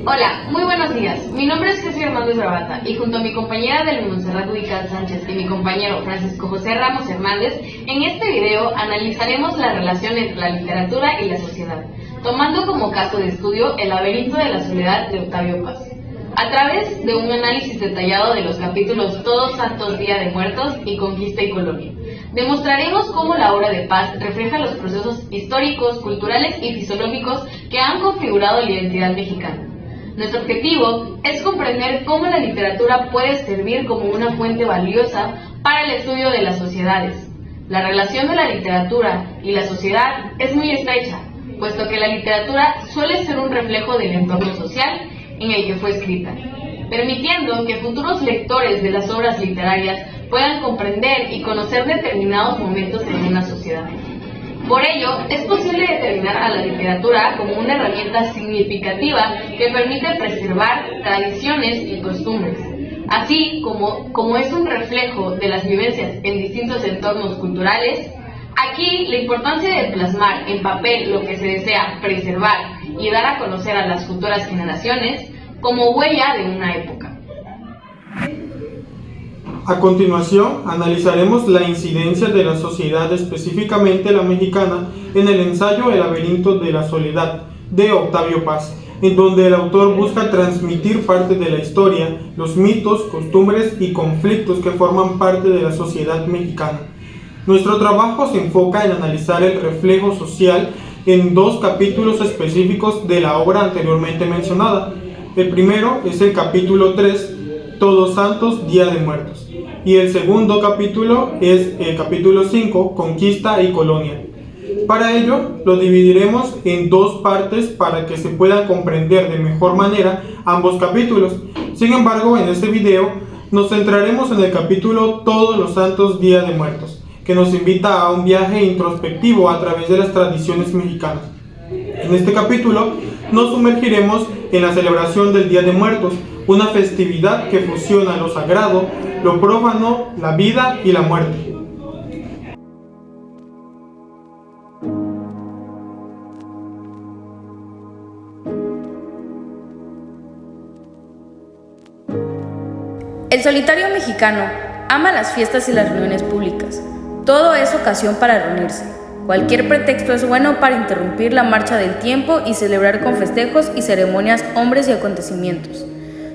Hola, muy buenos días. Mi nombre es Jesús Hernández Bravata y junto a mi compañera del Montserrat Huical Sánchez y mi compañero Francisco José Ramos Hernández, en este video analizaremos la relación entre la literatura y la sociedad, tomando como caso de estudio El laberinto de la soledad de Octavio Paz. A través de un análisis detallado de los capítulos Todos Santos, Día de Muertos y Conquista y Colonia, demostraremos cómo la obra de Paz refleja los procesos históricos, culturales y fisiológicos que han configurado la identidad mexicana. Nuestro objetivo es comprender cómo la literatura puede servir como una fuente valiosa para el estudio de las sociedades. La relación de la literatura y la sociedad es muy estrecha, puesto que la literatura suele ser un reflejo del entorno social en el que fue escrita, permitiendo que futuros lectores de las obras literarias puedan comprender y conocer determinados momentos en una sociedad. Por ello, es posible determinar a la literatura como una herramienta significativa que permite preservar tradiciones y costumbres, así como es un reflejo de las vivencias en distintos entornos culturales. Aquí, la importancia de plasmar en papel lo que se desea preservar y dar a conocer a las futuras generaciones como huella de una época. A continuación, analizaremos la incidencia de la sociedad, específicamente la mexicana, en el ensayo El laberinto de la soledad, de Octavio Paz, en donde el autor busca transmitir parte de la historia, los mitos, costumbres y conflictos que forman parte de la sociedad mexicana. Nuestro trabajo se enfoca en analizar el reflejo social en dos capítulos específicos de la obra anteriormente mencionada. El primero es el capítulo 3, Todos Santos, Día de Muertos, y el segundo capítulo es el capítulo 5, Conquista y Colonia. Para ello, lo dividiremos en dos partes para que se pueda comprender de mejor manera ambos capítulos. Sin embargo, en este video nos centraremos en el capítulo Todos los Santos, Día de Muertos, que nos invita a un viaje introspectivo a través de las tradiciones mexicanas. En este capítulo nos sumergiremos en la celebración del Día de Muertos, una festividad que fusiona lo sagrado, lo profano, la vida y la muerte. El solitario mexicano ama las fiestas y las reuniones públicas. Todo es ocasión para reunirse. Cualquier pretexto es bueno para interrumpir la marcha del tiempo y celebrar con festejos y ceremonias hombres y acontecimientos.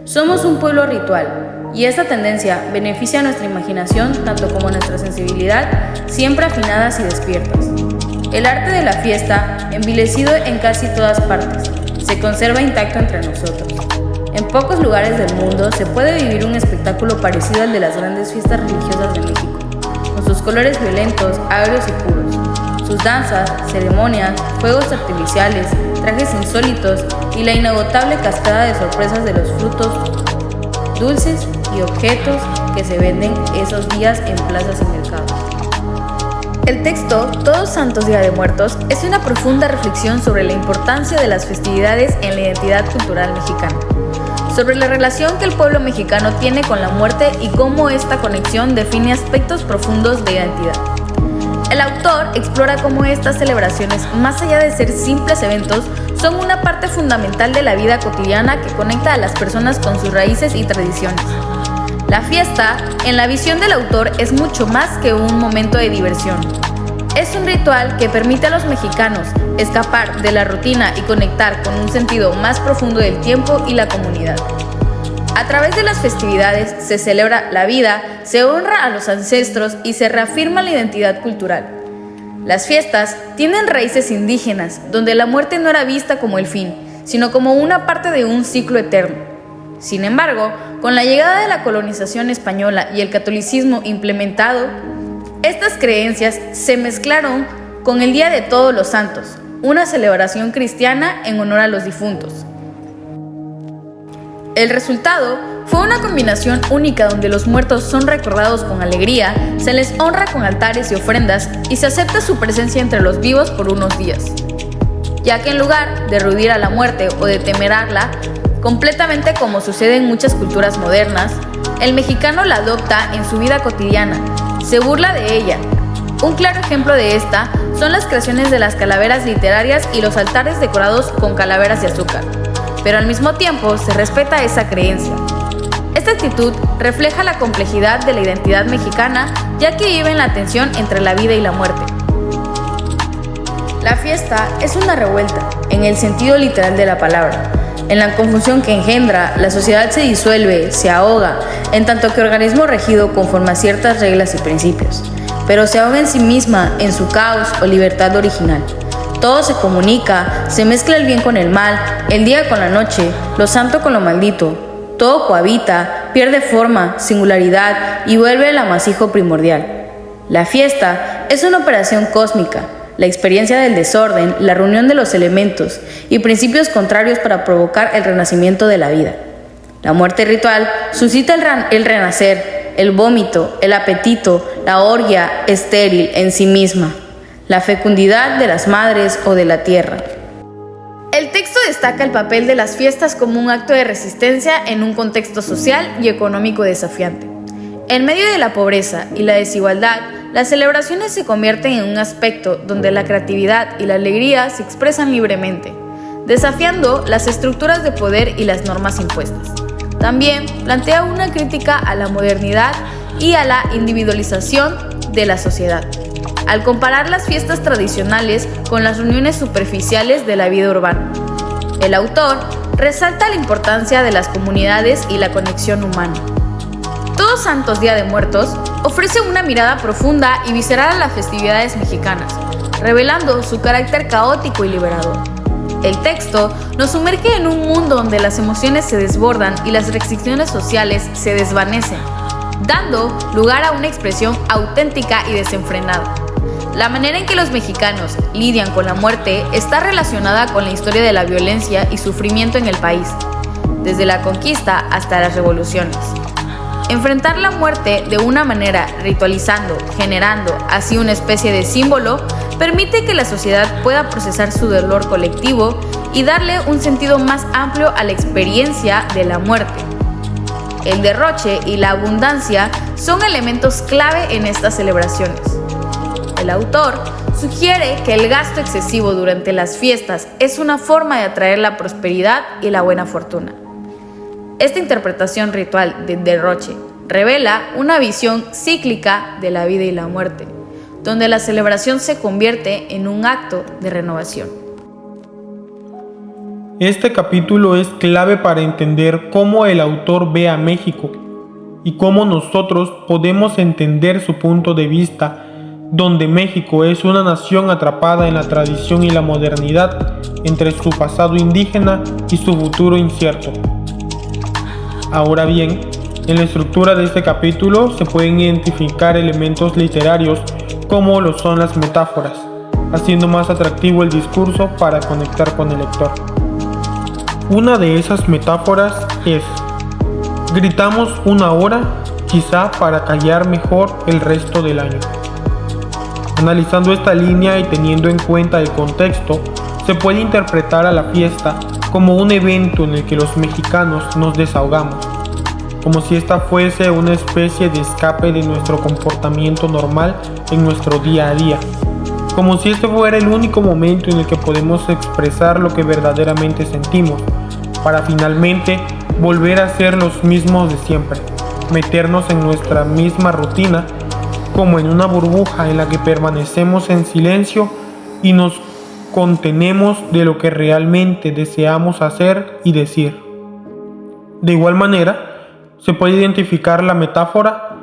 Somos un pueblo ritual, y esta tendencia beneficia a nuestra imaginación tanto como a nuestra sensibilidad, siempre afinadas y despiertas. El arte de la fiesta, envilecido en casi todas partes, se conserva intacto entre nosotros. En pocos lugares del mundo se puede vivir un espectáculo parecido al de las grandes fiestas religiosas de México, con sus colores violentos, agrios y puros, sus danzas, ceremonias, fuegos artificiales, trajes insólitos y la inagotable cascada de sorpresas de los frutos dulces y objetos que se venden esos días en plazas y mercados. El texto Todos Santos, Día de Muertos es una profunda reflexión sobre la importancia de las festividades en la identidad cultural mexicana, sobre la relación que el pueblo mexicano tiene con la muerte y cómo esta conexión define aspectos profundos de identidad. El autor explora cómo estas celebraciones, más allá de ser simples eventos, son una parte fundamental de la vida cotidiana que conecta a las personas con sus raíces y tradiciones. La fiesta, en la visión del autor, es mucho más que un momento de diversión. Es un ritual que permite a los mexicanos escapar de la rutina y conectar con un sentido más profundo del tiempo y la comunidad. A través de las festividades se celebra la vida, se honra a los ancestros y se reafirma la identidad cultural. Las fiestas tienen raíces indígenas, donde la muerte no era vista como el fin, sino como una parte de un ciclo eterno. Sin embargo, con la llegada de la colonización española y el catolicismo implementado, estas creencias se mezclaron con el Día de Todos los Santos, una celebración cristiana en honor a los difuntos. El resultado fue una combinación única donde los muertos son recordados con alegría, se les honra con altares y ofrendas y se acepta su presencia entre los vivos por unos días, ya que en lugar de eludir a la muerte o de temerarla, completamente como sucede en muchas culturas modernas, el mexicano la adopta en su vida cotidiana, se burla de ella. Un claro ejemplo de esta son las creaciones de las calaveras literarias y los altares decorados con calaveras de azúcar. pero al mismo tiempo se respeta esa creencia. Esta actitud refleja la complejidad de la identidad mexicana, ya que vive en la tensión entre la vida y la muerte. La fiesta es una revuelta, en el sentido literal de la palabra. En la confusión que engendra, la sociedad se disuelve, se ahoga, en tanto que organismo regido conforme a ciertas reglas y principios, pero se ahoga en sí misma, en su caos o libertad original. Todo se comunica, se mezcla el bien con el mal, el día con la noche, lo santo con lo maldito. Todo cohabita, pierde forma, singularidad y vuelve al amasijo primordial. La fiesta es una operación cósmica, la experiencia del desorden, la reunión de los elementos y principios contrarios para provocar el renacimiento de la vida. La muerte ritual suscita el renacer, el vómito, el apetito, la orgia estéril en sí misma, la fecundidad de las madres o de la tierra. El texto destaca el papel de las fiestas como un acto de resistencia en un contexto social y económico desafiante. En medio de la pobreza y la desigualdad, las celebraciones se convierten en un aspecto donde la creatividad y la alegría se expresan libremente, desafiando las estructuras de poder y las normas impuestas. También plantea una crítica a la modernidad y a la individualización de la sociedad, al comparar las fiestas tradicionales con las reuniones superficiales de la vida urbana. El autor resalta la importancia de las comunidades y la conexión humana. Todos Santos Día de Muertos ofrece una mirada profunda y visceral a las festividades mexicanas, revelando su carácter caótico y liberador. El texto nos sumerge en un mundo donde las emociones se desbordan y las restricciones sociales se desvanecen, dando lugar a una expresión auténtica y desenfrenada. La manera en que los mexicanos lidian con la muerte está relacionada con la historia de la violencia y sufrimiento en el país, desde la conquista hasta las revoluciones. Enfrentar la muerte de una manera ritualizando, generando así una especie de símbolo, permite que la sociedad pueda procesar su dolor colectivo y darle un sentido más amplio a la experiencia de la muerte. El derroche y la abundancia son elementos clave en estas celebraciones. El autor sugiere que el gasto excesivo durante las fiestas es una forma de atraer la prosperidad y la buena fortuna. Esta interpretación ritual del derroche revela una visión cíclica de la vida y la muerte, donde la celebración se convierte en un acto de renovación. Este capítulo es clave para entender cómo el autor ve a México y cómo nosotros podemos entender su punto de vista, donde México es una nación atrapada en la tradición y la modernidad, entre su pasado indígena y su futuro incierto. Ahora bien, en la estructura de este capítulo se pueden identificar elementos literarios como lo son las metáforas, haciendo más atractivo el discurso para conectar con el lector. Una de esas metáforas es: gritamos una hora, quizá para callar mejor el resto del año. Analizando esta línea y teniendo en cuenta el contexto, se puede interpretar a la fiesta como un evento en el que los mexicanos nos desahogamos, como si esta fuese una especie de escape de nuestro comportamiento normal en nuestro día a día, como si este fuera el único momento en el que podemos expresar lo que verdaderamente sentimos, para finalmente volver a ser los mismos de siempre, meternos en nuestra misma rutina, como en una burbuja en la que permanecemos en silencio y nos contenemos de lo que realmente deseamos hacer y decir. De igual manera, se puede identificar la metáfora: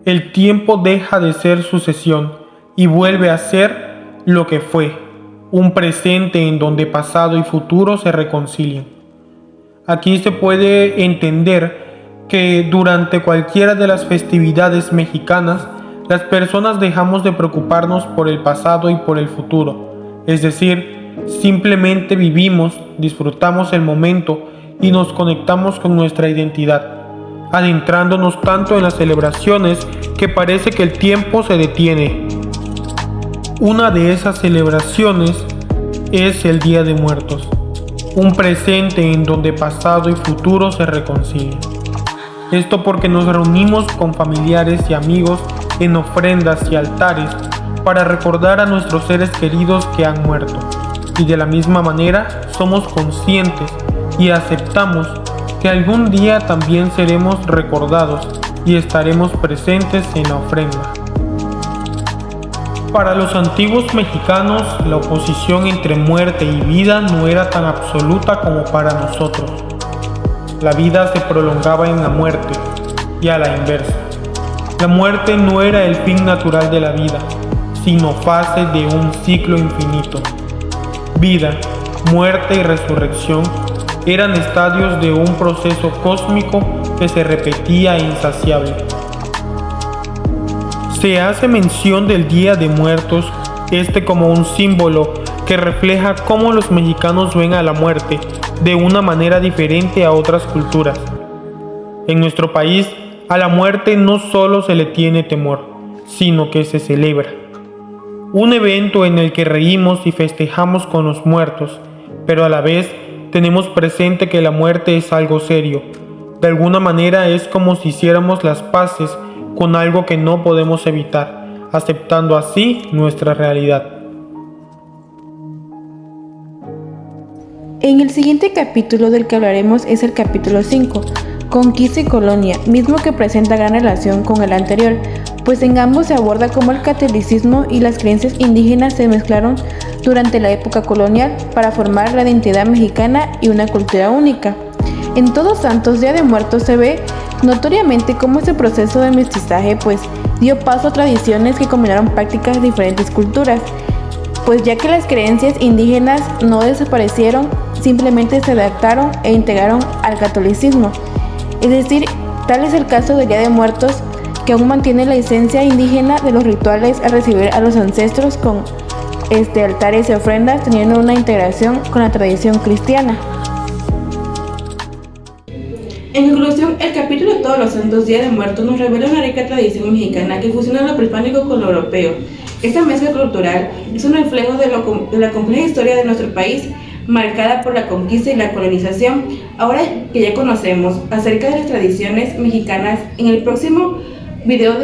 el tiempo deja de ser sucesión y vuelve a ser lo que fue, un presente en donde pasado y futuro se reconcilian. Aquí se puede entender que durante cualquiera de las festividades mexicanas, las personas dejamos de preocuparnos por el pasado y por el futuro, es decir, simplemente vivimos, disfrutamos el momento y nos conectamos con nuestra identidad, adentrándonos tanto en las celebraciones que parece que el tiempo se detiene. Una de esas celebraciones es el Día de Muertos, un presente en donde pasado y futuro se reconcilian. Esto porque nos reunimos con familiares y amigos en ofrendas y altares para recordar a nuestros seres queridos que han muerto, y de la misma manera somos conscientes y aceptamos que algún día también seremos recordados y estaremos presentes en la ofrenda. Para los antiguos mexicanos, la oposición entre muerte y vida no era tan absoluta como para nosotros. La vida se prolongaba en la muerte, y a la inversa. La muerte no era el fin natural de la vida, sino fase de un ciclo infinito. Vida, muerte y resurrección eran estadios de un proceso cósmico que se repetía insaciable. Se hace mención del Día de Muertos, como un símbolo que refleja cómo los mexicanos ven a la muerte de una manera diferente a otras culturas. En nuestro país, a la muerte no solo se le tiene temor, sino que se celebra. Un evento en el que reímos y festejamos con los muertos, pero a la vez tenemos presente que la muerte es algo serio. De alguna manera es como si hiciéramos las paces con algo que no podemos evitar, aceptando así nuestra realidad. En el siguiente capítulo del que hablaremos es el capítulo 5, Conquista y Colonia, mismo que presenta gran relación con el anterior, pues en ambos se aborda cómo el catolicismo y las creencias indígenas se mezclaron durante la época colonial para formar la identidad mexicana y una cultura única. En Todos Santos, Día de Muertos, se ve notoriamente cómo ese proceso de mestizaje pues dio paso a tradiciones que combinaron prácticas de diferentes culturas, pues ya que las creencias indígenas no desaparecieron, simplemente se adaptaron e integraron al catolicismo. Es decir, tal es el caso del Día de Muertos, que aún mantiene la esencia indígena de los rituales al recibir a los ancestros con altares y ofrendas, teniendo una integración con la tradición cristiana. En conclusión, el capítulo de Todos los Santos, Día de Muertos, nos revela una rica tradición mexicana que fusiona lo prehispánico con lo europeo. Esta mezcla cultural es un reflejo de la compleja historia de nuestro país, marcada por la conquista y la colonización. Ahora que ya conocemos acerca de las tradiciones mexicanas, en el próximo video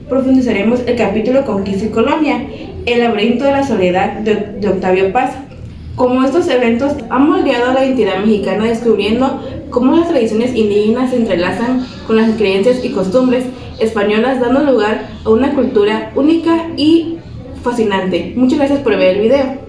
profundizaremos el capítulo Conquista y Colonia, el laberinto de la soledad de Octavio Paz. Como estos eventos han moldeado la identidad mexicana, descubriendo cómo las tradiciones indígenas se entrelazan con las creencias y costumbres españolas, dando lugar a una cultura única y fascinante. Muchas gracias por ver el video.